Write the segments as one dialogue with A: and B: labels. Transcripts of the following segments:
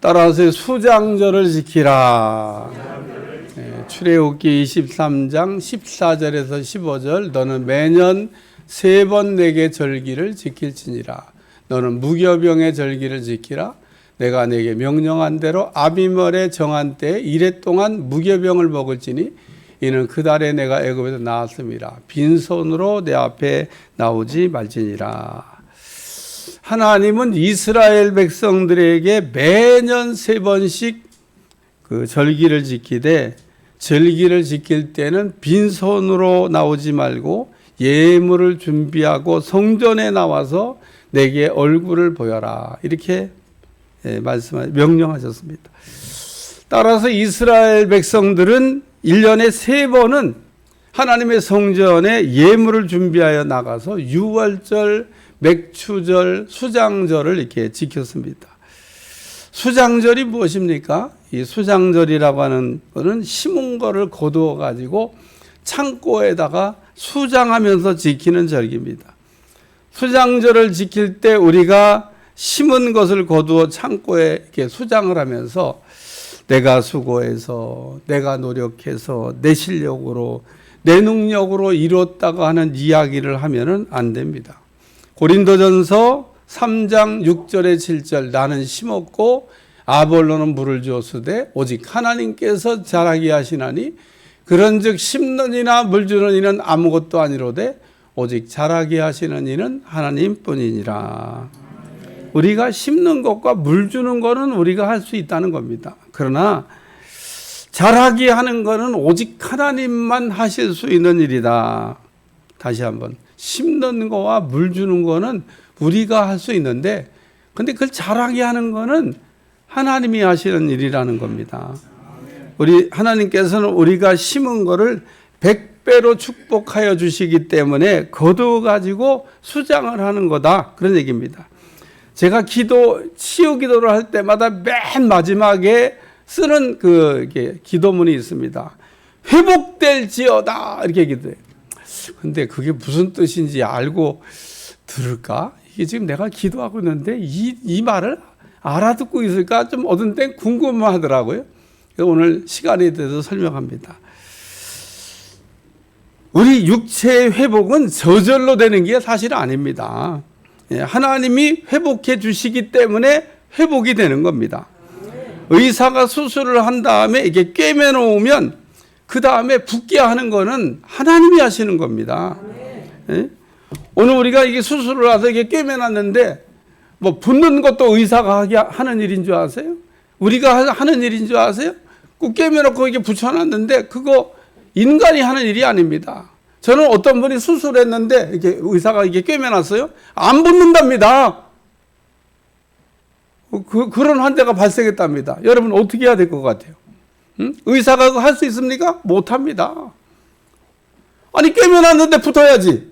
A: 따라서 수장절을 지키라. 출애굽기 23장 14절에서 15절 너는 매년 3번 내게 절기를 지킬지니라. 너는 무교병의 절기를 지키라. 내가 내게 명령한 대로 아비멜의 정한 때에 이래 동안 무교병을 먹을지니 이는 그 달에 내가 애굽에서 나왔음이라. 빈손으로 내 앞에 나오지 말지니라. 하나님은 이스라엘 백성들에게 매년 3번씩 그 절기를 지키되 절기를 지킬 때는 빈손으로 나오지 말고 예물을 준비하고 성전에 나와서 내게 얼굴을 보여라. 이렇게 명령하셨습니다. 따라서 이스라엘 백성들은 1년에 3번은 하나님의 성전에 예물을 준비하여 나가서 유월절, 맥추절, 수장절을 이렇게 지켰습니다. 수장절이 무엇입니까? 이 수장절이라고 하는 것은 심은 거를 거두어 가지고 창고에다가 수장하면서 지키는 절기입니다. 수장절을 지킬 때 우리가 심은 것을 거두어 창고에 이렇게 수장을 하면서 내가 수고해서, 내가 노력해서, 내 실력으로, 내 능력으로 이뤘다고 하는 이야기를 하면은 안 됩니다. 고린도전서 3장 6절에 7절 나는 심었고 아볼로는 물을 주었으되 오직 하나님께서 자라게 하시나니 그런즉 심는 이나 물 주는 이는 아무것도 아니로되 오직 자라게 하시는 이는 하나님뿐이니라. 우리가 심는 것과 물 주는 것은 우리가 할 수 있다는 겁니다. 그러나 자라게 하는 것은 오직 하나님만 하실 수 있는 일이다. 다시 한번, 심는 거와 물 주는 거는 우리가 할 수 있는데 근데 그걸 자라게 하는 거는 하나님이 하시는 일이라는 겁니다. 우리 하나님께서는 우리가 심은 거를 100배로 축복하여 주시기 때문에 거두어 가지고 수장을 하는 거다, 그런 얘기입니다. 제가 치유 기도를 할 때마다 맨 마지막에 쓰는 기도문이 있습니다. 회복될지어다, 이렇게 기도해요. 근데 그게 무슨 뜻인지 알고 들을까? 이게 지금 내가 기도하고 있는데 이 말을 알아듣고 있을까? 좀 어떤 땐 궁금하더라고요. 오늘 시간이 돼서 설명합니다. 우리 육체의 회복은 저절로 되는 게 사실 아닙니다. 하나님이 회복해 주시기 때문에 회복이 되는 겁니다. 의사가 수술을 한 다음에 이게 꿰매 놓으면 그 다음에 붓게 하는 거는 하나님이 하시는 겁니다. 오늘 우리가 이게 수술을 해서 이게 꿰매 놨는데 뭐 붓는 것도 의사가 하는 일인 줄 아세요? 우리가 하는 일인 줄 아세요? 그 꿰매 놓고 이게 붙여놨는데 그거 인간이 하는 일이 아닙니다. 저는 어떤 분이 수술했는데 이렇게 의사가 이게 꿰매 놨어요. 안 붓는답니다. 그런 환자가 발생했답니다. 여러분 어떻게 해야 될 것 같아요? 의사가 할 수 있습니까? 못합니다. 아니 꿰매 놨는데 붙어야지.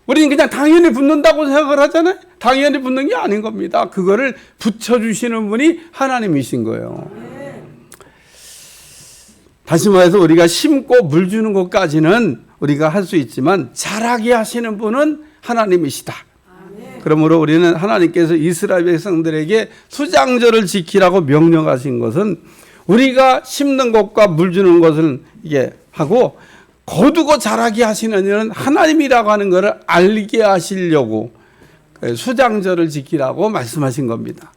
A: 우리는 그냥 당연히 붙는다고 생각을 하잖아요. 당연히 붙는 게 아닌 겁니다. 그거를 붙여주시는 분이 하나님이신 거예요. 다시 말해서 우리가 심고 물 주는 것까지는 우리가 할 수 있지만 자라게 하시는 분은 하나님이시다. 그러므로 우리는 하나님께서 이스라엘 백성들에게 수장절을 지키라고 명령하신 것은 우리가 심는 것과 물 주는 것을 이게 하고 거두고 자라게 하시는 이는 하나님이라고 하는 것을 알게 하시려고 수장절을 지키라고 말씀하신 겁니다.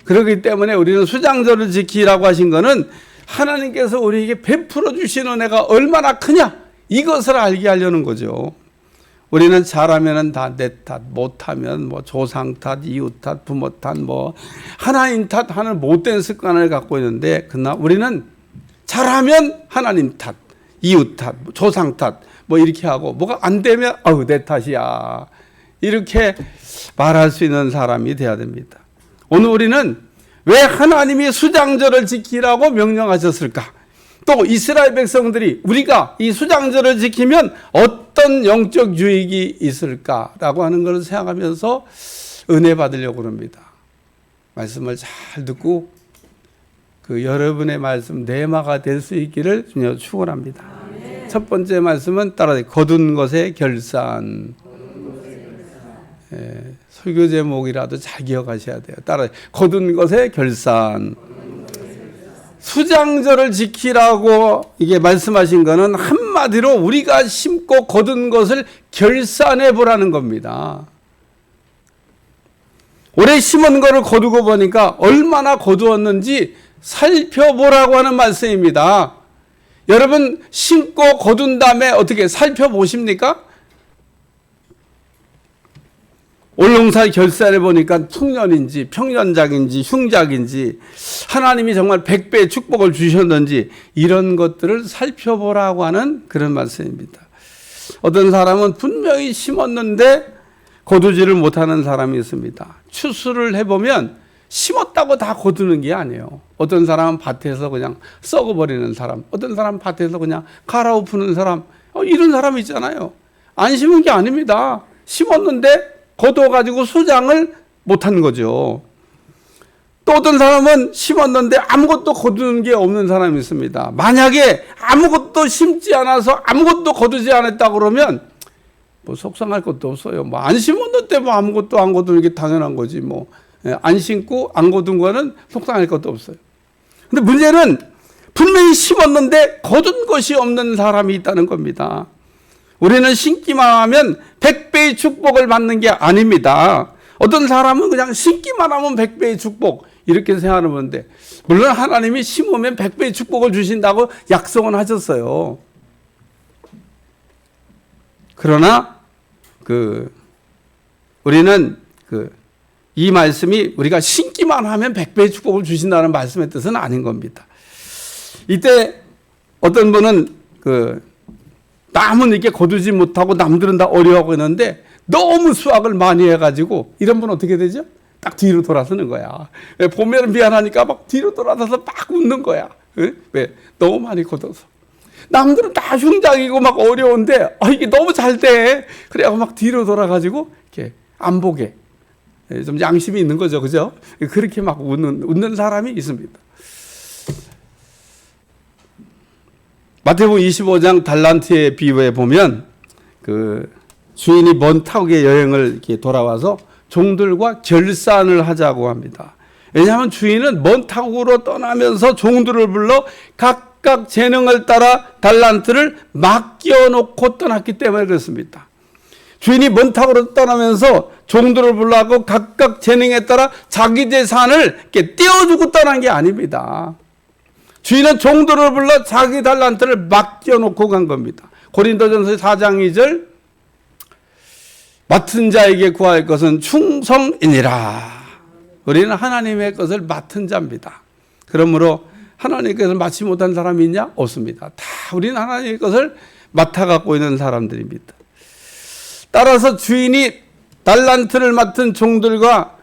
A: 그렇기 때문에 우리는 수장절을 지키라고 하신 것은 하나님께서 우리에게 베풀어 주신 은혜가 얼마나 크냐, 이것을 알게 하려는 거죠. 우리는 잘하면 다 내 탓, 못하면 뭐 조상 탓, 이웃 탓, 부모 탓, 뭐 하나님 탓 하는 못된 습관을 갖고 있는데, 그러나 우리는 잘하면 하나님 탓, 이웃 탓, 조상 탓, 뭐 이렇게 하고, 뭐가 안 되면 아우 내 탓이야, 이렇게 말할 수 있는 사람이 돼야 됩니다. 오늘 우리는 왜 하나님이 수장절을 지키라고 명령하셨을까? 또 이스라엘 백성들이 우리가 이 수장절을 지키면 어떤 영적 유익이 있을까라고 하는 것을 생각하면서 은혜 받으려고 합니다. 말씀을 잘 듣고 그 여러분의 말씀 내마가 될 수 있기를 주님 축원합니다. 첫 번째 말씀은 따라서 거둔 것의 결산. 설교 제목이라도 잘 기억하셔야 돼요. 따라 거둔 것의 결산. 수장절을 지키라고 이게 말씀하신 거는 한마디로 우리가 심고 거둔 것을 결산해 보라는 겁니다. 올해 심은 거를 거두고 보니까 얼마나 거두었는지 살펴보라고 하는 말씀입니다. 여러분 심고 거둔 다음에 어떻게 살펴보십니까? 올 농사 결산해 보니까 풍년인지 평년작인지 흉작인지 하나님이 정말 100배의 축복을 주셨는지 이런 것들을 살펴보라고 하는 그런 말씀입니다. 어떤 사람은 분명히 심었는데 거두지를 못하는 사람이 있습니다. 추수를 해보면 심었다고 다 거두는 게 아니에요. 어떤 사람은 밭에서 그냥 썩어버리는 사람, 어떤 사람은 밭에서 그냥 갈아엎는 사람, 이런 사람이 있잖아요. 안 심은 게 아닙니다. 심었는데 거둬가지고 수장을 못한 거죠. 또 어떤 사람은 심었는데 아무것도 거두는 게 없는 사람이 있습니다. 만약에 아무것도 심지 않아서 아무것도 거두지 않았다 그러면 뭐 속상할 것도 없어요. 뭐 안 심었는데 뭐 아무것도 안 거두는 게 당연한 거지. 뭐 안 심고 안 거둔 거는 속상할 것도 없어요. 근데 문제는 분명히 심었는데 거둔 것이 없는 사람이 있다는 겁니다. 우리는 심기만 하면 100배의 축복을 받는 게 아닙니다. 어떤 사람은 그냥 심기만 하면 100배의 축복 이렇게 생각하는 건데 물론 하나님이 심으면 100배의 축복을 주신다고 약속은 하셨어요. 그러나 우리는 이 말씀이 우리가 심기만 하면 100배의 축복을 주신다는 말씀의 뜻은 아닌 겁니다. 이때 어떤 분은 남은 이렇게 거두지 못하고 남들은 다 어려워하고 있는데 너무 수확을 많이 해가지고 이런 분은 어떻게 되죠? 딱 뒤로 돌아서는 거야. 보면 미안하니까 막 뒤로 돌아서서 막 웃는 거야. 왜? 너무 많이 거둬서. 남들은 다 흉작이고 막 어려운데 이게 너무 잘 돼. 그래갖고 막 뒤로 돌아가지고 이렇게 안 보게. 좀 양심이 있는 거죠. 그죠? 그렇게 막 웃는 사람이 있습니다. 마태복음 25장 달란트의 비유에 보면 주인이 먼 타국의 여행을 이렇게 돌아와서 종들과 결산을 하자고 합니다. 왜냐하면 주인은 먼 타국으로 떠나면서 종들을 불러 각각 재능을 따라 달란트를 맡겨놓고 떠났기 때문에 그렇습니다. 주인이 먼 타국으로 떠나면서 종들을 불러고 각각 재능에 따라 자기 재산을 이렇게 떼어주고 떠난 게 아닙니다. 주인은 종들을 불러 자기 달란트를 맡겨놓고 간 겁니다. 고린도전서 4장 2절 맡은 자에게 구할 것은 충성이니라. 우리는 하나님의 것을 맡은 자입니다. 그러므로 하나님께서 맡지 못한 사람이 있냐? 없습니다. 다 우리는 하나님의 것을 맡아갖고 있는 사람들입니다. 따라서 주인이 달란트를 맡은 종들과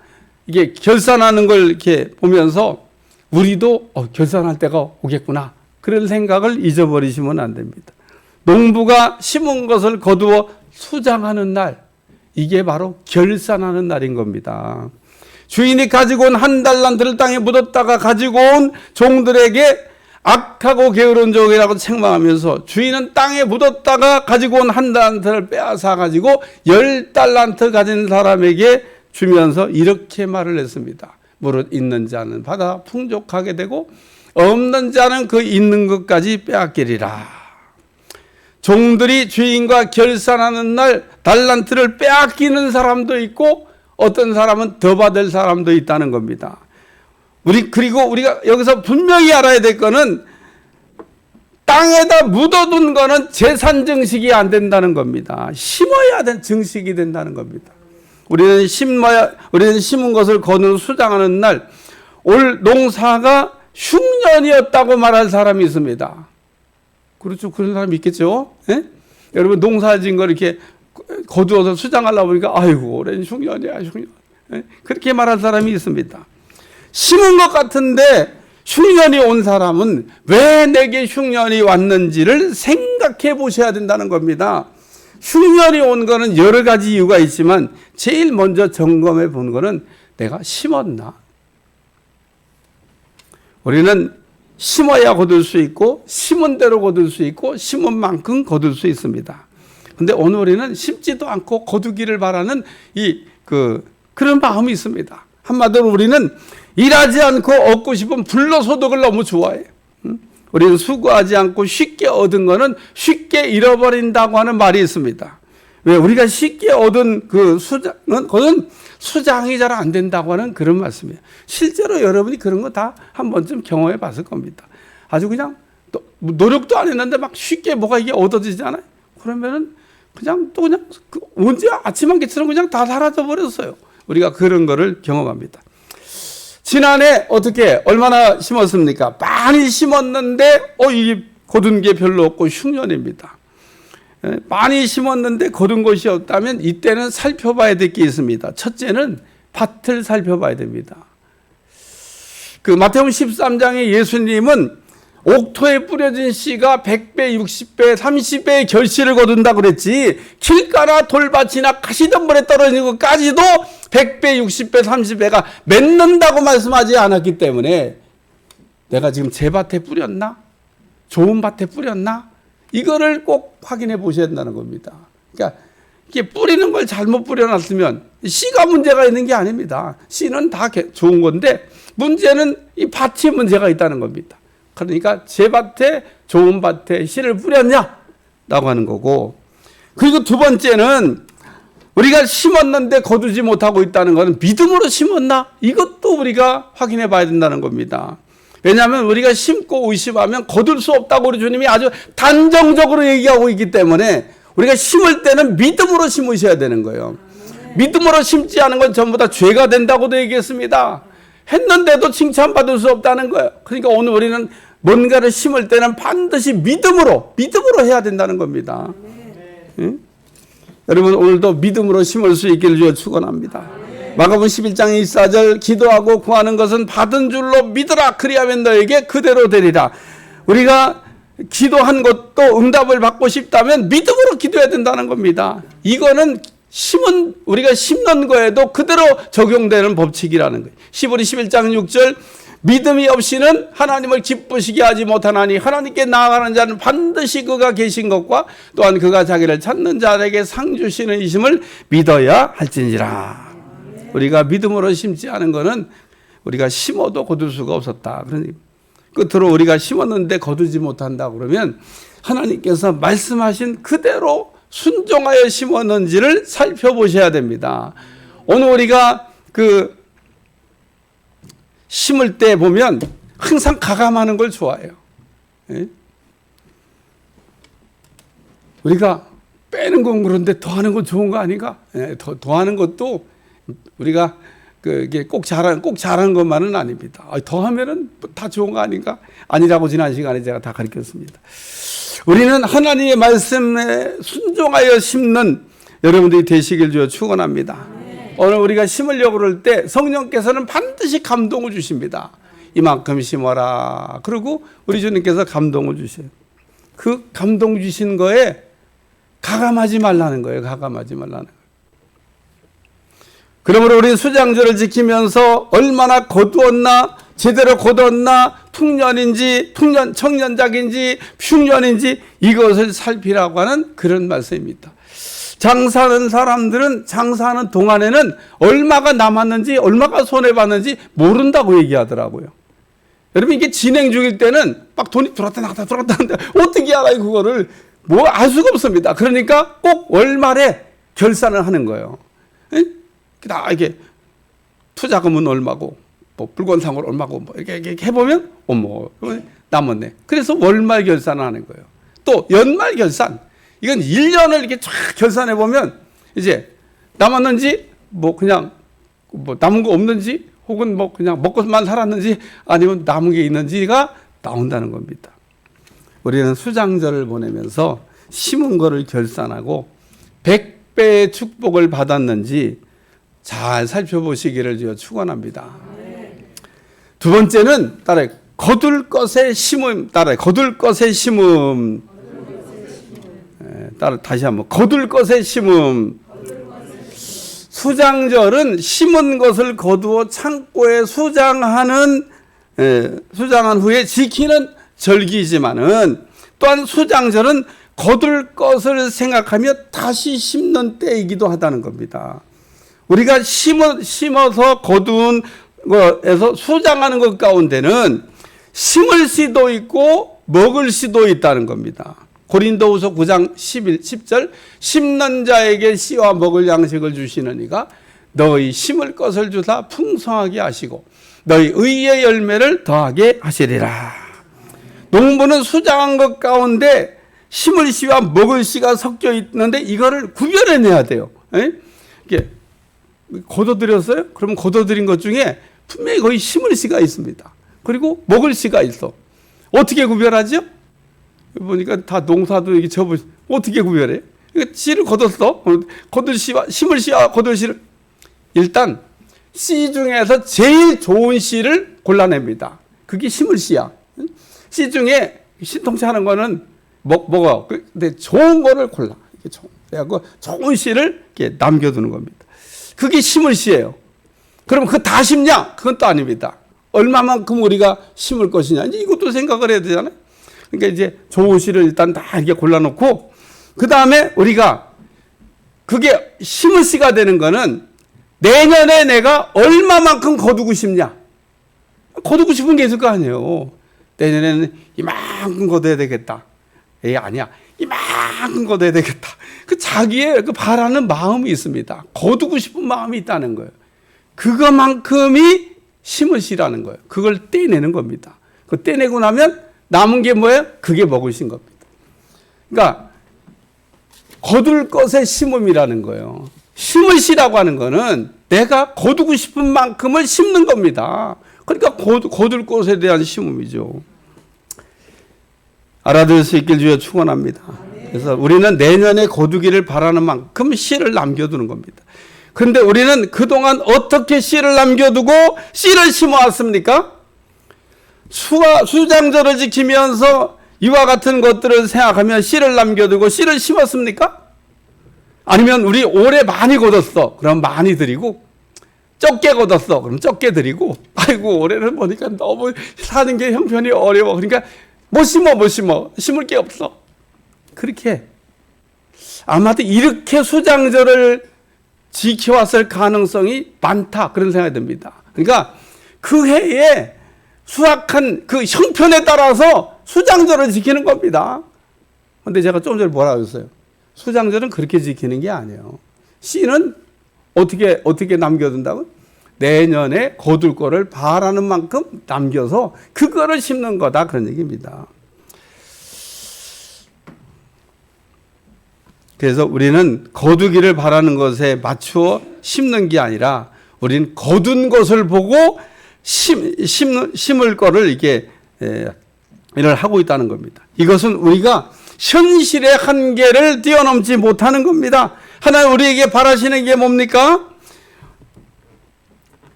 A: 이게 결산하는 걸 이렇게 보면서 우리도 결산할 때가 오겠구나. 그런 생각을 잊어버리시면 안 됩니다. 농부가 심은 것을 거두어 수장하는 날, 이게 바로 결산하는 날인 겁니다. 주인이 가지고 온 한 달란트를 땅에 묻었다가 가지고 온 종들에게 악하고 게으른 종이라고 책망하면서 주인은 땅에 묻었다가 가지고 온 한 달란트를 빼앗아 가지고 10달란트 가진 사람에게 주면서 이렇게 말을 했습니다. 무릇 있는 자는 받아 풍족하게 되고 없는 자는 그 있는 것까지 빼앗기리라. 종들이 주인과 결산하는 날 달란트를 빼앗기는 사람도 있고 어떤 사람은 더 받을 사람도 있다는 겁니다. 그리고 우리가 여기서 분명히 알아야 될 거는 땅에다 묻어둔 거는 재산 증식이 안 된다는 겁니다. 심어야 된 증식이 된다는 겁니다. 우리는 심은 것을 거둔 수장하는 날, 올 농사가 흉년이었다고 말할 사람이 있습니다. 그렇죠. 그런 사람이 있겠죠. 예? 여러분 농사진 걸 이렇게 거두어서 수장하려고 보니까 아이고 올해는 흉년이야 흉년. 예? 그렇게 말할 사람이 있습니다. 심은 것 같은데 흉년이 온 사람은 왜 내게 흉년이 왔는지를 생각해 보셔야 된다는 겁니다. 흉년이 온 거는 여러 가지 이유가 있지만 제일 먼저 점검해 본 거는 내가 심었나? 우리는 심어야 거둘 수 있고 심은 대로 거둘 수 있고 심은 만큼 거둘 수 있습니다. 근데 오늘 우리는 심지도 않고 거두기를 바라는 그 그런 마음이 있습니다. 한마디로 우리는 일하지 않고 얻고 싶은 불로소득을 너무 좋아해요. 우리는 수고하지 않고 쉽게 얻은 거는 쉽게 잃어버린다고 하는 말이 있습니다. 왜? 우리가 쉽게 얻은 그 수장은 그건 수장이 잘 안 된다고 하는 그런 말씀이에요. 실제로 여러분이 그런 거 다 한 번쯤 경험해 봤을 겁니다. 아주 그냥 노력도 안 했는데 막 쉽게 뭐가 이게 얻어지잖아요. 그러면은 그냥 또 그냥 언제 아침 한 개처럼 그냥 다 사라져 버렸어요. 우리가 그런 거를 경험합니다. 지난해 어떻게 얼마나 심었습니까? 많이 심었는데 이 거둔 게 별로 없고 흉년입니다. 많이 심었는데 거둔 것이 없다면 이때는 살펴봐야 될 게 있습니다. 첫째는 밭을 살펴봐야 됩니다. 그 마태복음 13장에 예수님은 옥토에 뿌려진 씨가 100배, 60배, 30배의 결실을 거둔다고 그랬지, 길가나 돌밭이나 가시덤불에 떨어지는 것까지도 100배, 60배, 30배가 맺는다고 말씀하지 않았기 때문에 내가 지금 제 밭에 뿌렸나? 좋은 밭에 뿌렸나? 이거를 꼭 확인해 보셔야 된다는 겁니다. 그러니까 이게 뿌리는 걸 잘못 뿌려놨으면 씨가 문제가 있는 게 아닙니다. 씨는 다 좋은 건데 문제는 이 밭이 문제가 있다는 겁니다. 그러니까 제 밭에 좋은 밭에 씨를 뿌렸냐? 라고 하는 거고, 그리고 두 번째는 우리가 심었는데 거두지 못하고 있다는 것은 믿음으로 심었나? 이것도 우리가 확인해 봐야 된다는 겁니다. 왜냐하면 우리가 심고 의심하면 거둘 수 없다고 우리 주님이 아주 단정적으로 얘기하고 있기 때문에 우리가 심을 때는 믿음으로 심으셔야 되는 거예요. 믿음으로 심지 않은 건 전부 다 죄가 된다고도 얘기했습니다. 했는데도 칭찬받을 수 없다는 거예요. 그러니까 오늘 우리는 뭔가를 심을 때는 반드시 믿음으로 해야 된다는 겁니다. 응? 여러분 오늘도 믿음으로 심을 수 있기를 주여 축원합니다. 마가복음 11장 24절 기도하고 구하는 것은 받은 줄로 믿으라. 그리하면 너에게 그대로 되리라. 우리가 기도한 것도 응답을 받고 싶다면 믿음으로 기도해야 된다는 겁니다. 이거는 우리가 심는 거에도 그대로 적용되는 법칙이라는 거예요. 시브리 11장 6절 믿음이 없이는 하나님을 기쁘시게 하지 못하나니 하나님께 나아가는 자는 반드시 그가 계신 것과 또한 그가 자기를 찾는 자에게 상 주시는 이심을 믿어야 할지니라. 우리가 믿음으로 심지 않은 거는 우리가 심어도 거둘 수가 없었다. 그러니 끝으로 우리가 심었는데 거두지 못한다 그러면 하나님께서 말씀하신 그대로 순종하여 심었는지를 살펴보셔야 됩니다. 오늘 우리가 심을 때 보면 항상 가감하는 걸 좋아해요. 예? 우리가 빼는 건 그런데 더하는 건 좋은 거 아닌가? 예, 더하는 것도 우리가 이게 꼭 잘하는 것만은 아닙니다. 더하면은 다 좋은 거 아닌가? 아니라고 지난 시간에 제가 다 가르쳤습니다. 우리는 하나님의 말씀에 순종하여 심는 여러분들이 되시길 주여 축원합니다. 오늘 우리가 심으려고 그럴 때 성령께서는 반드시 감동을 주십니다. 이만큼 심어라. 그리고 우리 주님께서 감동을 주셔요. 그 감동 주신 거에 가감하지 말라는 거예요. 가감하지 말라는 거예요. 그러므로 우리 수장절을 지키면서 얼마나 거두었나, 제대로 거두었나, 청년작인지 흉년인지 이것을 살피라고 하는 그런 말씀입니다. 장사하는 사람들은 장사하는 동안에는 얼마가 남았는지 얼마가 손해봤는지 모른다고 얘기하더라고요. 여러분 이게 진행 중일 때는 막 돈이 들어왔다 나갔다 하는데 어떻게 알아요? 그거를 알 수가 없습니다. 그러니까 꼭 월말에 결산을 하는 거예요. 다 이게 투자금은 얼마고 불권상으로 얼마고 이렇게 해보면 남았네. 그래서 월말 결산을 하는 거예요. 또 연말 결산. 이건 1년을 이렇게 쫙 결산해 보면 이제 남았는지 그냥 남은 거 없는지 혹은 그냥 먹고만 살았는지 아니면 남은 게 있는지가 나온다는 겁니다. 우리는 수장절을 보내면서 심은 거를 결산하고 100배의 축복을 받았는지 잘 살펴보시기를 주여 축원합니다. 두 번째는 거둘 것의 심음. 거둘 것의 심음. 다시 한번 거둘 것의 심음. 수장절은 심은 것을 거두어 창고에 수장한 후에 지키는 절기지만은 또한 수장절은 거둘 것을 생각하며 다시 심는 때이기도 하다는 겁니다. 우리가 심어서 거둔 것에서 수장하는 것 가운데는 심을 씨도 있고 먹을 씨도 있다는 겁니다. 고린도후서 9장 10절 심는 자에게 씨와 먹을 양식을 주시는 이가 너희 심을 것을 주사 풍성하게 하시고 너희 의의 열매를 더하게 하시리라. 농부는 수장한 것 가운데 심을 씨와 먹을 씨가 섞여 있는데 이거를 구별해내야 돼요. 이게 거둬들였어요? 그러면 거둬들인 것 중에 분명히 거의 심을 씨가 있습니다. 그리고 먹을 씨가 있어. 어떻게 구별하죠? 보니까 다 농사도 이게 어떻게 구별해? 씨를 거뒀어. 거둘 씨와 심을 씨와 거둘 씨를 일단 씨 중에서 제일 좋은 씨를 골라냅니다. 그게 심을 씨야. 씨 중에 신통치 하는 거는 먹어. 근데 좋은 거를 골라. 그래갖고 좋은 씨를 이렇게 남겨두는 겁니다. 그게 심을 씨예요. 그럼 그거 다 심냐? 그건 또 아닙니다. 얼마만큼 우리가 심을 것이냐? 이제 이것도 생각을 해야 되잖아요. 그러니까 이제 좋은 씨를 일단 다 이렇게 골라놓고, 그 다음에 우리가 그게 심을 씨가 되는 거는 내년에 내가 얼마만큼 거두고 싶냐? 거두고 싶은 게 있을 거 아니에요. 내년에는 이만큼 거둬야 되겠다. 아니야. 이만큼 거둬야 되겠다. 그 자기의 그 바라는 마음이 있습니다. 거두고 싶은 마음이 있다는 거예요. 그것만큼이 심을 씨라는 거예요. 그걸 떼내는 겁니다. 그 떼내고 나면 남은 게 뭐예요? 그게 먹을 씨인 겁니다. 그러니까 거둘 것의 심음이라는 거예요. 심을 씨라고 하는 거는 내가 거두고 싶은 만큼을 심는 겁니다. 그러니까 거둘 것에 대한 심음이죠. 알아들 수 있길 주여 축원합니다. 그래서 우리는 내년에 거두기를 바라는 만큼 씨를 남겨두는 겁니다. 그런데 우리는 그동안 어떻게 씨를 남겨두고 씨를 심어왔습니까? 수장절을 지키면서 이와 같은 것들을 생각하며 씨를 남겨두고 씨를 심었습니까? 아니면 우리 올해 많이 거뒀어. 그럼 많이 드리고, 적게 거뒀어. 그럼 적게 드리고, 아이고 올해는 보니까 너무 사는 게 형편이 어려워. 그러니까 못 심어. 심을 게 없어. 그렇게 아마도 이렇게 수장절을 지켜왔을 가능성이 많다. 그런 생각이 듭니다. 그러니까 그 해에 수확한 그 형편에 따라서 수장절을 지키는 겁니다. 그런데 제가 좀 전에 뭐라고 했어요? 수장절은 그렇게 지키는 게 아니에요. 씨는 어떻게 남겨둔다고? 내년에 거둘 거를 바라는 만큼 남겨서 그거를 심는 거다. 그런 얘기입니다. 그래서 우리는 거두기를 바라는 것에 맞추어 심는 게 아니라 우리는 거둔 것을 보고 심을 거를 이게 일을 하고 있다는 겁니다. 이것은 우리가 현실의 한계를 뛰어넘지 못하는 겁니다. 하나님 우리에게 바라시는 게 뭡니까?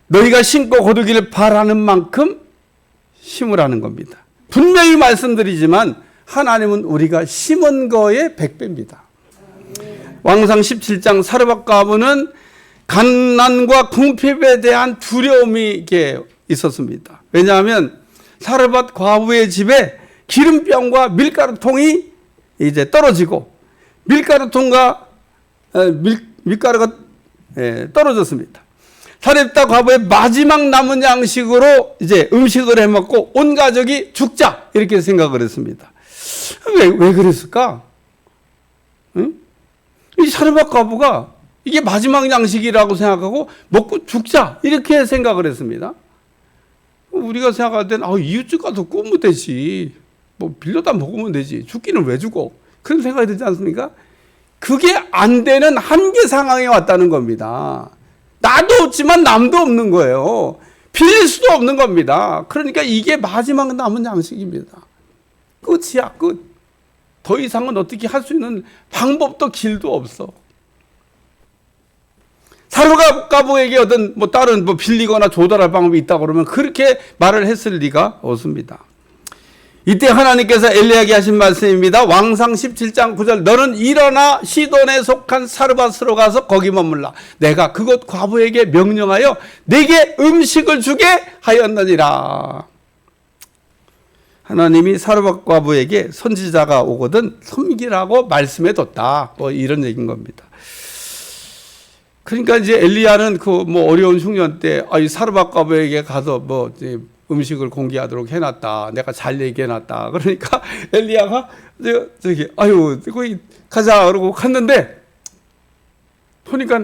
A: 너희가 심고 거두기를 바라는 만큼 심으라는 겁니다. 분명히 말씀드리지만 하나님은 우리가 심은 거의 100배입니다. 왕상 17장 사르밧 과부는 갓난과 궁핍에 대한 두려움이 이렇게 있었습니다. 왜냐하면 사르밧 과부의 집에 기름병과 밀가루통이 이제 떨어지고 밀가루통과 밀가루가 떨어졌습니다. 사르밧 과부의 마지막 남은 양식으로 이제 음식을 해 먹고 온 가족이 죽자 이렇게 생각을 했습니다. 왜 그랬을까? 응? 이 사르밧 과부가 이게 마지막 양식이라고 생각하고 먹고 죽자 이렇게 생각을 했습니다. 우리가 생각할 때는 이웃집 가서 꾸면 되지, 뭐 빌려다 먹으면 되지, 죽기는 왜 죽어, 그런 생각이 들지 않습니까? 그게 안 되는 한계 상황에 왔다는 겁니다. 나도 없지만 남도 없는 거예요. 빌릴 수도 없는 겁니다. 그러니까 이게 마지막 남은 양식입니다. 끝이야, 끝. 더 이상은 어떻게 할 수 있는 방법도 길도 없어. 사르밧 과부에게 어떤 다른 빌리거나 조달할 방법이 있다 그러면 그렇게 말을 했을 리가 없습니다. 이때 하나님께서 엘리야에게 하신 말씀입니다. 왕상 17장 9절 너는 일어나 시돈에 속한 사르밧으로 가서 거기 머물라. 내가 그곳 과부에게 명령하여 내게 음식을 주게 하였느니라. 하나님이 사르밧 과부에게 선지자가 오거든 섬기라고 말씀해 뒀다. 이런 얘기인 겁니다. 그러니까 이제 엘리야는 그 뭐 어려운 흉년 때 이 사르밧 과부에게 가서 뭐 이제 음식을 공개하도록 해놨다. 내가 잘 얘기해놨다. 그러니까 엘리야가 저기 아유 거기 가자 그러고 갔는데 보니까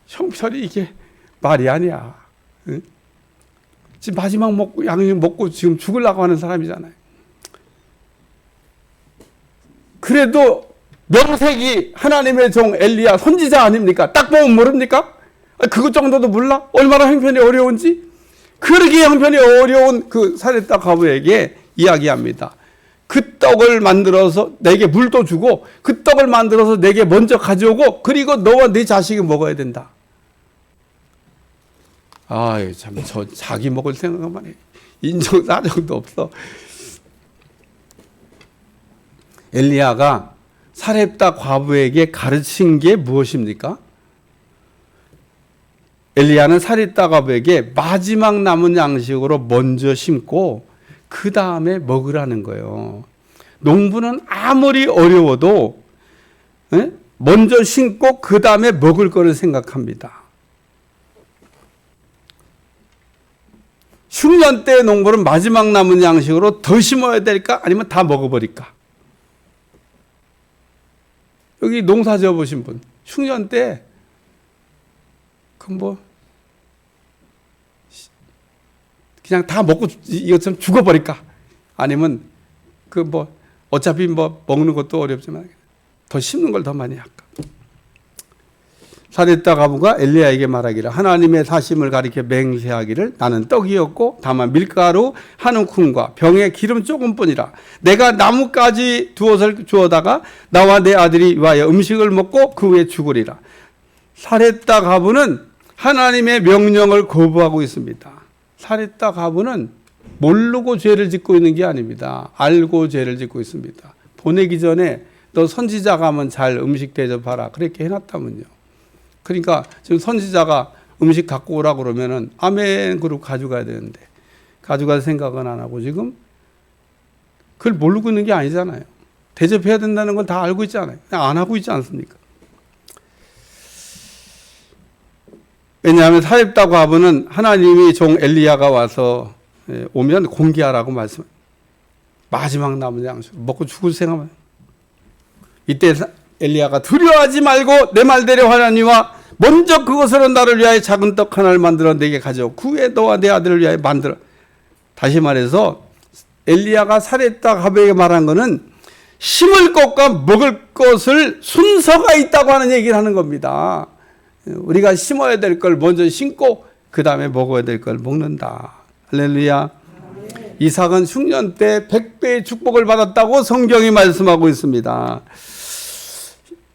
A: 형편이 이게 말이 아니야. 응? 지금 마지막 먹고 양식 먹고 지금 죽으려고 하는 사람이잖아요. 그래도 명색이 하나님의 종 엘리야 선지자 아닙니까? 딱 보면 모릅니까? 그것 정도도 몰라? 얼마나 형편이 어려운지? 그러기에 형편이 어려운 그 사렙다 과부에게 이야기합니다. 그 떡을 만들어서 내게 물도 주고 그 떡을 만들어서 내게 먼저 가져오고 그리고 너와 네 자식이 먹어야 된다. 아유 참 저 자기 먹을 생각만 해. 인정사정도 없어. 엘리야가 사렙다 과부에게 가르친 게 무엇입니까? 엘리야는 사렙다 과부에게 마지막 남은 양식으로 먼저 심고 그 다음에 먹으라는 거예요. 농부는 아무리 어려워도 먼저 심고 그 다음에 먹을 거를 생각합니다. 흉년 때 농부는 마지막 남은 양식으로 더 심어야 될까? 아니면 다 먹어버릴까? 여기 농사 지어보신 분, 흉년 때, 그냥 다 먹고 이것처럼 죽어버릴까? 아니면, 어차피 먹는 것도 어렵지만, 더 심는 걸 더 많이 할까? 사렙다 과부가 엘리야에게 말하기를 하나님의 사심을 가리켜 맹세하기를 나는 떡이었고 다만 밀가루 한 움큼과 병에 기름 조금뿐이라 내가 나뭇가지 두엇을 주어다가 나와 내 아들이 위하여 음식을 먹고 그 후에 죽으리라. 사렙다 과부는 하나님의 명령을 거부하고 있습니다. 사렙다 과부는 모르고 죄를 짓고 있는 게 아닙니다. 알고 죄를 짓고 있습니다. 보내기 전에 너 선지자 가면 잘 음식 대접하라 그렇게 해놨다면요. 그러니까 지금 선지자가 음식 갖고 오라고 그러면은 아멘 그러고 가져가야 되는데 가져갈 생각은 안 하고 지금 그걸 모르고 있는 게 아니잖아요. 대접해야 된다는 건 다 알고 있잖아요. 그냥 안 하고 있지 않습니까? 왜냐하면 사렙다 과부는 하나님이 종 엘리야가 와서 오면 공개하라고 말씀. 마지막 남은 양식 먹고 죽을 생각만. 이때 엘리야가 두려워하지 말고 내 말대로 하나니와 먼저 그것으로 나를 위하여 작은 떡 하나를 만들어 내게 가져오 그 후에 너와 내 아들을 위하여 만들어. 다시 말해서 엘리야가 사렙다 과부에게 말한 것은 심을 것과 먹을 것을 순서가 있다고 하는 얘기를 하는 겁니다. 우리가 심어야 될 걸 먼저 심고 그 다음에 먹어야 될 걸 먹는다. 할렐루야. 이삭은 흉년 때 100배의 축복을 받았다고 성경이 말씀하고 있습니다.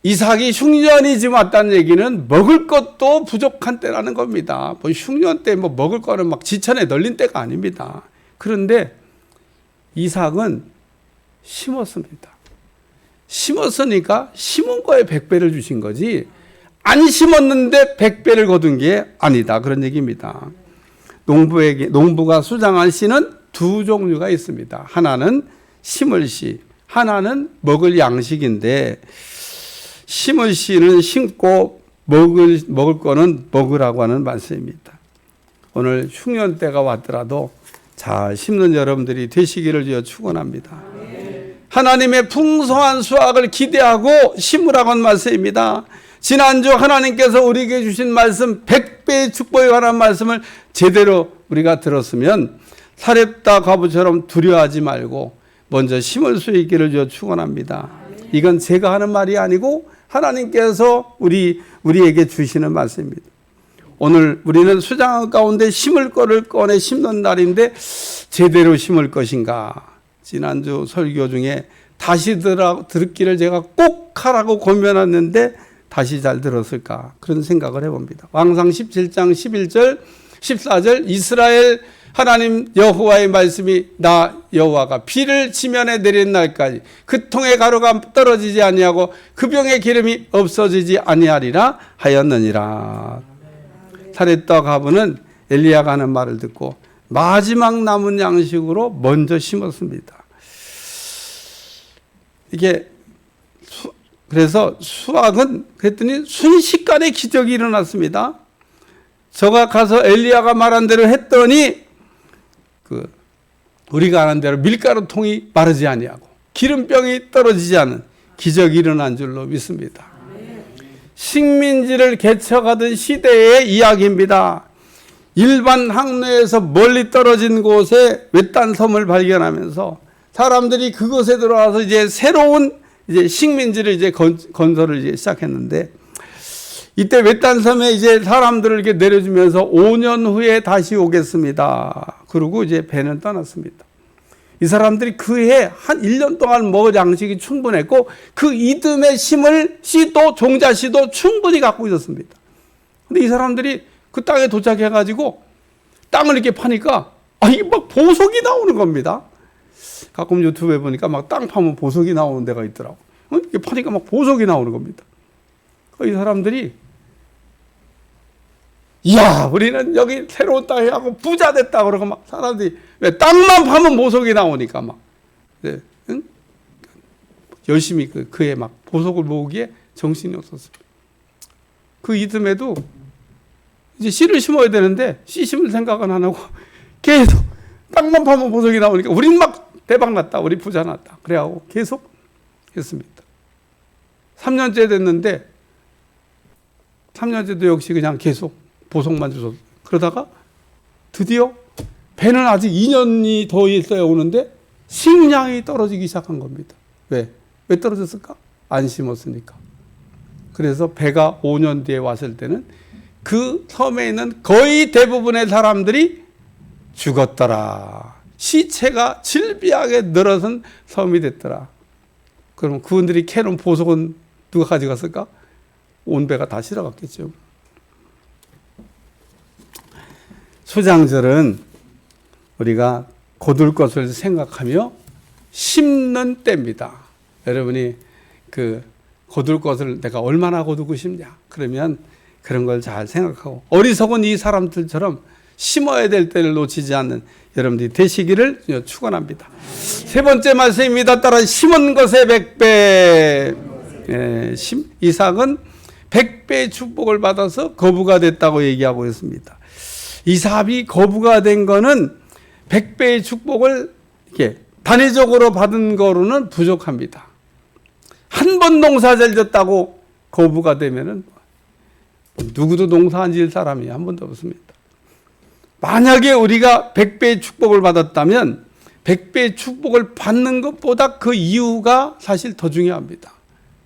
A: 이삭이 흉년이 지금 왔다는 얘기는 먹을 것도 부족한 때라는 겁니다. 뭐 흉년 때 뭐 먹을 거는 막 지천에 널린 때가 아닙니다. 그런데 이삭은 심었습니다. 심었으니까 심은 거에 100배를 주신 거지 안 심었는데 100배를 거둔 게 아니다. 그런 얘기입니다. 농부가 수장한 씨는 두 종류가 있습니다. 하나는 심을 씨, 하나는 먹을 양식인데 심을 씨는 심고 먹을 거는 먹으라고 하는 말씀입니다. 오늘 흉년 때가 왔더라도 잘 심는 여러분들이 되시기를 주여 축원합니다. 하나님의 풍성한 수확을 기대하고 심으라고 하는 말씀입니다. 지난주 하나님께서 우리에게 주신 말씀 100배의 축복에 관한 말씀을 제대로 우리가 들었으면 사렙다 과부처럼 두려워하지 말고 먼저 심을 수 있기를 주여 축원합니다. 이건 제가 하는 말이 아니고 하나님께서 우리에게 주시는 말씀입니다. 오늘 우리는 수장 가운데 심을 거를 꺼내 심는 날인데 제대로 심을 것인가? 지난주 설교 중에 다시 듣기를 제가 꼭 하라고 권면했는데 다시 잘 들었을까? 그런 생각을 해봅니다. 왕상 17장 11절 14절 이스라엘 하나님 여호와의 말씀이 나 여호와가 비를 지면에 내리는 날까지 그 통의 가루가 떨어지지 아니하고 그 병의 기름이 없어지지 아니하리라 하였느니라. 사렙다 과부는 엘리야가 하는 말을 듣고 마지막 남은 양식으로 먼저 심었습니다. 이게 그래서 수확은 그랬더니 순식간에 기적이 일어났습니다. 저가 가서 엘리야가 말한 대로 했더니 우리가 아는 대로 밀가루 통이 마르지 아니하고 기름병이 떨어지지 않은 기적이 일어난 줄로 믿습니다. 식민지를 개척하던 시대의 이야기입니다. 일반 항로에서 멀리 떨어진 곳에 외딴 섬을 발견하면서 사람들이 그곳에 들어와서 이제 새로운 식민지를 건설을 시작했는데, 이때 외딴 섬에 이제 사람들을 이렇게 내려주면서 5년 후에 다시 오겠습니다. 그러고 이제 배는 떠났습니다. 이 사람들이 그해 한 1년 동안 먹을 양식이 충분했고 그 이듬해 심을 씨도 종자 씨도 충분히 갖고 있었습니다. 근데 이 사람들이 그 땅에 도착해가지고 땅을 이렇게 파니까 이게 막 보석이 나오는 겁니다. 가끔 유튜브에 보니까 막 땅 파면 보석이 나오는 데가 있더라고. 이렇게 파니까 막 보석이 나오는 겁니다. 이 사람들이 이야, 우리는 여기 새로운 땅에 하고 부자 됐다 그러고 막 사람들이 왜 땅만 파면 보석이 나오니까 막 네, 응? 열심히 그에 막 보석을 모으기에 정신이 없었습니다. 그 이듬해도 이제 씨를 심어야 되는데 씨 심을 생각은 안 하고 계속 땅만 파면 보석이 나오니까 우린 막 대박 났다, 우리 부자 났다 그래하고 계속 했습니다. 3년째 됐는데 3년째도 역시 그냥 계속 보석만 주셨어요. 그러다가 드디어 배는 아직 2년이 더 있어야 오는데 식량이 떨어지기 시작한 겁니다. 왜 떨어졌을까? 안 심었으니까. 그래서 배가 5년 뒤에 왔을 때는 그 섬에 있는 거의 대부분의 사람들이 죽었더라. 시체가 질비하게 늘어선 섬이 됐더라. 그럼 그분들이 캐놓은 보석은 누가 가져갔을까? 온 배가 다 실어갔겠죠. 수장절은 우리가 거둘 것을 생각하며 심는 때입니다. 여러분이 거둘 것을 내가 얼마나 거두고 싶냐? 그러면 그런 걸 잘 생각하고 어리석은 이 사람들처럼 심어야 될 때를 놓치지 않는 여러분들이 되시기를 축원합니다. 세 번째 말씀입니다. 따라 심은 것에 100배. 이삭은 100배의 축복을 받아서 거부가 됐다고 얘기하고 있습니다. 이삭이 거부가 된 거는 100배의 축복을 이렇게 단위적으로 받은 거로는 부족합니다. 한 번 농사 잘 졌다고 거부가 되면은 누구도 농사 안 지을 사람이 한 번도 없습니다. 만약에 우리가 100배의 축복을 받았다면 100배의 축복을 받는 것보다 그 이유가 사실 더 중요합니다.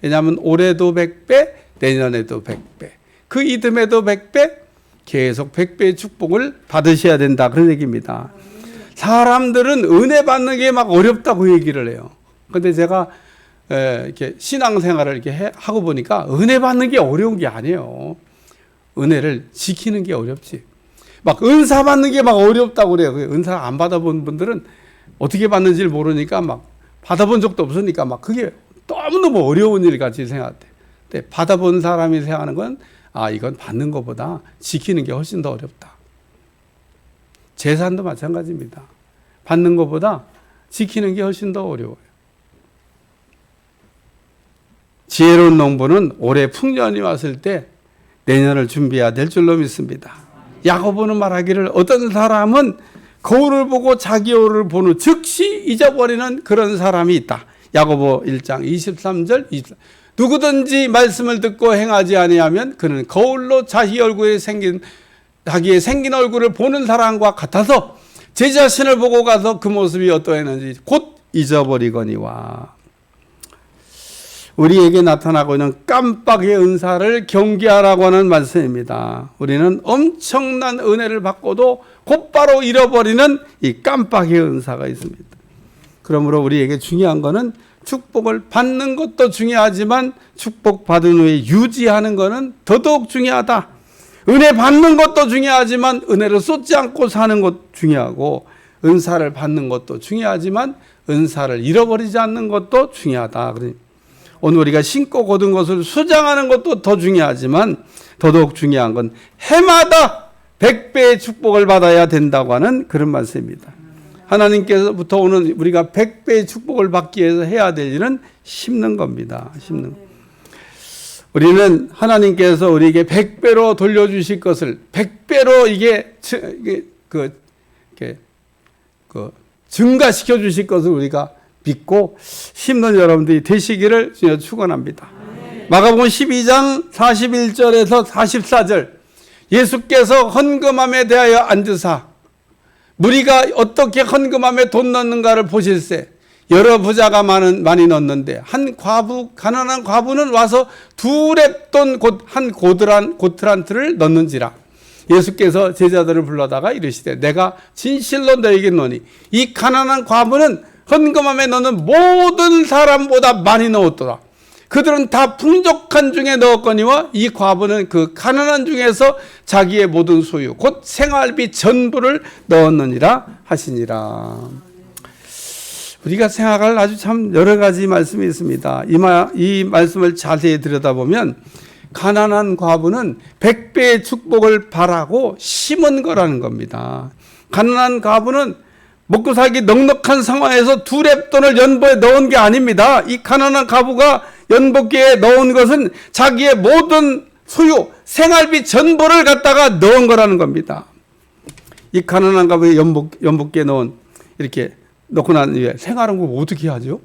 A: 왜냐하면 올해도 100배, 내년에도 100배, 그 이듬해도 100배, 계속 100배의 축복을 받으셔야 된다. 그런 얘기입니다. 사람들은 은혜 받는 게 막 어렵다고 얘기를 해요. 근데 제가 이렇게 신앙생활을 이렇게 하고 보니까 은혜 받는 게 어려운 게 아니에요. 은혜를 지키는 게 어렵지. 막 은사 받는 게 막 어렵다고 그래요. 은사 안 받아본 분들은 어떻게 받는지를 모르니까 막 받아본 적도 없으니까 막 그게 너무너무 어려운 일 같이 생각돼. 근데 받아본 사람이 생각하는 건 이건 받는 것보다 지키는 게 훨씬 더 어렵다. 재산도 마찬가지입니다. 받는 것보다 지키는 게 훨씬 더 어려워요. 지혜로운 농부는 올해 풍년이 왔을 때 내년을 준비해야 될 줄로 믿습니다. 야고보는 말하기를 어떤 사람은 거울을 보고 자기 얼굴을 보는 즉시 잊어버리는 그런 사람이 있다. 야고보 1장 23절 24. 누구든지 말씀을 듣고 행하지 아니하면 그는 거울로 자기의 생긴 얼굴을 보는 사람과 같아서 제 자신을 보고 가서 그 모습이 어떠했는지 곧 잊어버리거니와. 우리에게 나타나고 있는 깜빡의 은사를 경계하라고 하는 말씀입니다. 우리는 엄청난 은혜를 받고도 곧바로 잃어버리는 이 깜빡의 은사가 있습니다. 그러므로 우리에게 중요한 것은 축복을 받는 것도 중요하지만 축복받은 후에 유지하는 것은 더더욱 중요하다. 은혜 받는 것도 중요하지만 은혜를 쏟지 않고 사는 것도 중요하고, 은사를 받는 것도 중요하지만 은사를 잃어버리지 않는 것도 중요하다. 오늘 우리가 심고 거둔 것을 수장하는 것도 더 중요하지만 더더욱 중요한 건 해마다 100배의 축복을 받아야 된다고 하는 그런 말씀입니다. 하나님께서부터 오는 우리가 100배의 축복을 받기 위해서 해야 될 일은 심는 겁니다. 심는. 우리는 하나님께서 우리에게 100배로 돌려주실 것을 100배로 증가시켜 주실 것을 우리가 믿고 심는 여러분들이 되시기를 주여 축원합니다. 마가복음 12장 41절에서 44절 예수께서 헌금함에 대하여 앉으사 무리가 어떻게 헌금함에 돈 넣는가를 보실세 여러 부자가 많이 넣었는데 가난한 과부는 와서 2렙돈 곧 한 고트란트를 넣는지라. 예수께서 제자들을 불러다가 이르시되 내가 진실로 너에게 노니 이 가난한 과부는 헌금함에 넣는 모든 사람보다 많이 넣었도다. 그들은 다 풍족한 중에 넣었거니와 이 과부는 그 가난한 중에서 자기의 모든 소유 곧 생활비 전부를 넣었느니라 하시니라. 우리가 생각할 아주 참 여러 가지 말씀이 있습니다. 이 말씀을 자세히 들여다보면 가난한 과부는 100배의 축복을 바라고 심은 거라는 겁니다. 가난한 과부는 먹고 살기 넉넉한 상황에서 2렙돈을 연보에 넣은 게 아닙니다. 이 가난한 과부가 연복기에 넣은 것은 자기의 모든 소유, 생활비 전부를 갖다가 넣은 거라는 겁니다. 이 가난한 과부의 연복기에 넣은 이렇게 넣고 난 이후에 생활은 어떻게 하죠?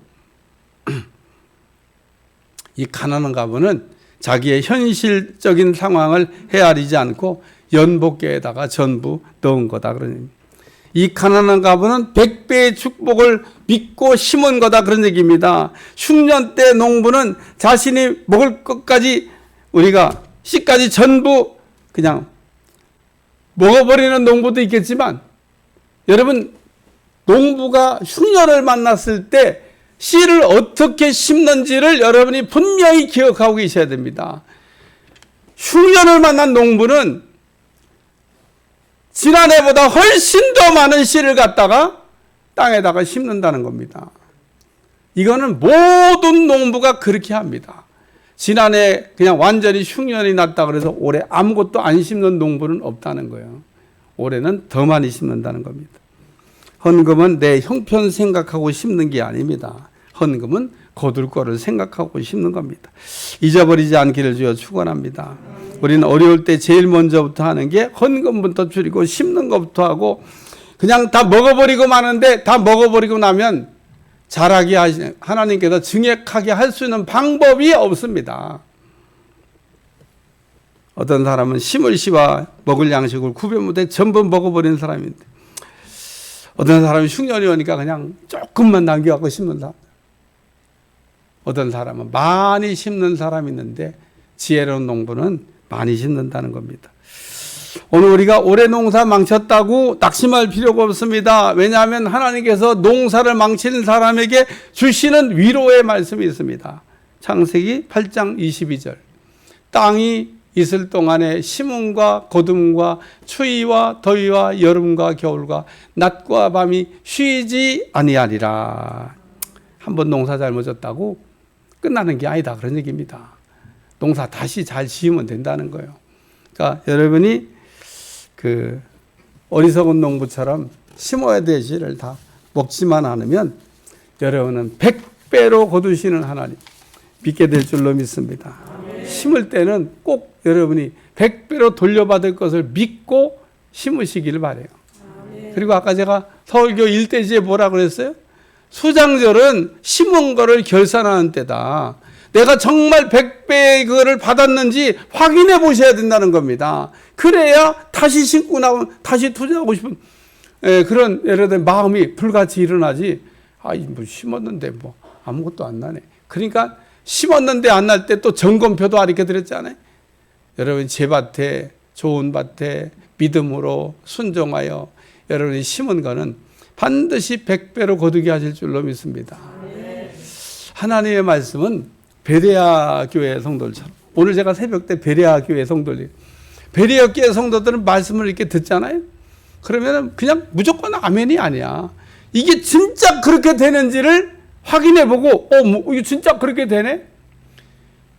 A: 이 가난한 과부는 자기의 현실적인 상황을 헤아리지 않고 연복계에다가 전부 넣은 거다. 그런 이 가난한 과부는 100배의 축복을 믿고 심은 거다. 그런 얘기입니다. 흉년 때 농부는 자신이 먹을 것까지 우리가 씨까지 전부 그냥 먹어버리는 농부도 있겠지만 여러분 농부가 흉년을 만났을 때 씨를 어떻게 심는지를 여러분이 분명히 기억하고 계셔야 됩니다. 흉년을 만난 농부는 지난해보다 훨씬 더 많은 씨를 갖다가 땅에다가 심는다는 겁니다. 이거는 모든 농부가 그렇게 합니다. 지난해 그냥 완전히 흉년이 났다 그래서 올해 아무것도 안 심는 농부는 없다는 거예요. 올해는 더 많이 심는다는 겁니다. 헌금은 내 형편 생각하고 심는 게 아닙니다. 헌금은 거둘 거를 생각하고 심는 겁니다. 잊어버리지 않기를 주여 축원합니다. 우리는 어려울 때 제일 먼저부터 하는 게 헌금부터 줄이고 심는 것부터 하고 그냥 다 먹어버리고 마는데 다 먹어버리고 나면 자라게 하나님께서 증액하게 할 수 있는 방법이 없습니다. 어떤 사람은 심을 씨와 먹을 양식을 구별 못해 전부 먹어버리는 사람인데 어떤 사람이 흉년이 오니까 그냥 조금만 남겨갖고 심는 사람. 어떤 사람은 많이 심는 사람이 있는데 지혜로운 농부는 많이 심는다는 겁니다. 오늘 우리가 올해 농사 망쳤다고 낙심할 필요가 없습니다. 왜냐하면 하나님께서 농사를 망치는 사람에게 주시는 위로의 말씀이 있습니다. 창세기 8장 22절. 땅이 있을 동안에 심음과 거둠과 추위와 더위와 여름과 겨울과 낮과 밤이 쉬지 아니하리라. 한번 농사 잘못졌다고 끝나는 게 아니다. 그런 얘기입니다. 농사 다시 잘 지으면 된다는 거예요. 그러니까 여러분이 그 어리석은 농부처럼 심어야 될 씨를 다 먹지만 않으면 여러분은 100배로 거두시는 하나님 믿게 될 줄로 믿습니다. 심을 때는 꼭 여러분이 100배로 돌려받을 것을 믿고 심으시기를 바라요. 그리고 아까 제가 설교 1대지에 뭐라 그랬어요? 수장절은 심은 거를 결산하는 때다. 내가 정말 100배의 그거를 받았는지 확인해 보셔야 된다는 겁니다. 그래야 다시 심고 나면 다시 투자하고 싶은 그런 예를 들어 마음이 불같이 일어나지. 뭐 심었는데 뭐 아무것도 안 나네. 그러니까 심었는데 안 날 때 또 점검표도 알려 드렸잖아요. 여러분 제 밭에 좋은 밭에 믿음으로 순종하여 여러분이 심은 거는 반드시 100배로 거두게 하실 줄로 믿습니다. 하나님의 말씀은 베레아 교회 성도들처럼 오늘 제가 새벽 때 베레아 교회 성도들 베레아 교회 성도들은 말씀을 이렇게 듣잖아요. 그러면 그냥 무조건 아멘이 아니야. 이게 진짜 그렇게 되는지를 확인해보고 이게 진짜 그렇게 되네?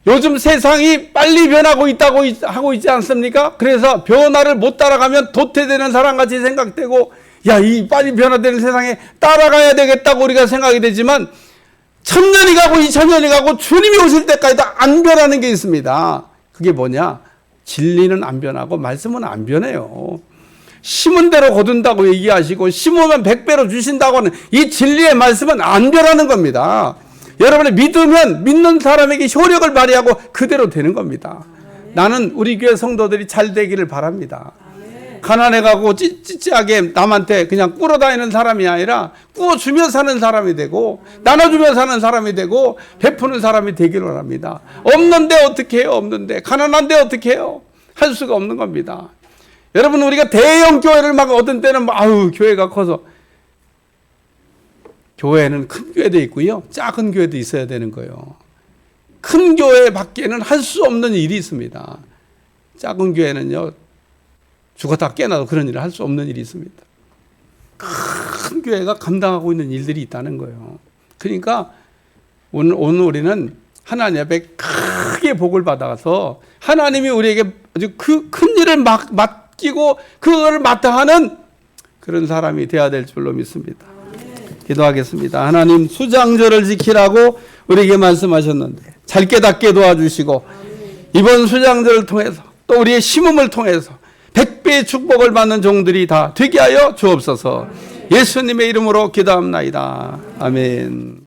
A: 요즘 세상이 빨리 변하고 있다고 하고 있지 않습니까? 그래서 변화를 못 따라가면 도태되는 사람같이 생각되고 이 빨리 변화되는 세상에 따라가야 되겠다고 우리가 생각이 되지만 천년이 가고 2000년이 가고 주님이 오실 때까지도 안 변하는 게 있습니다. 그게 뭐냐? 진리는 안 변하고 말씀은 안 변해요. 심은 대로 거둔다고 얘기하시고 심으면 100배로 주신다고 하는 이 진리의 말씀은 안 변하는 겁니다. 여러분이 믿으면 믿는 사람에게 효력을 발휘하고 그대로 되는 겁니다. 나는 우리 교회 성도들이 잘 되기를 바랍니다. 가난해가고 찌찌하게 남한테 그냥 꿇어다니는 사람이 아니라 구워주며 사는 사람이 되고 나눠주며 사는 사람이 되고 베푸는 사람이 되기를 합니다. 없는데 어떻게 해요? 없는데. 가난한데 어떻게 해요? 할 수가 없는 겁니다. 여러분, 우리가 대형 교회를 막 어떤 때는 아우 교회가 커서, 교회는 큰 교회도 있고요 작은 교회도 있어야 되는 거예요. 큰 교회 밖에는 할 수 없는 일이 있습니다. 작은 교회는요 죽었다 깨나도 그런 일을 할 수 없는 일이 있습니다. 큰 교회가 감당하고 있는 일들이 있다는 거예요. 그러니까 오늘 우리는 하나님 앞에 크게 복을 받아서 하나님이 우리에게 아주 큰 일을 맡기고 그거를 마땅하는 그런 사람이 되어야 될 줄로 믿습니다. 기도하겠습니다. 하나님, 수장절을 지키라고 우리에게 말씀하셨는데 잘 깨닫게 도와주시고 이번 수장절을 통해서 또 우리의 심음을 통해서 100배의 축복을 받는 종들이 다 되게 하여 주옵소서. 예수님의 이름으로 기도합나이다. 아멘.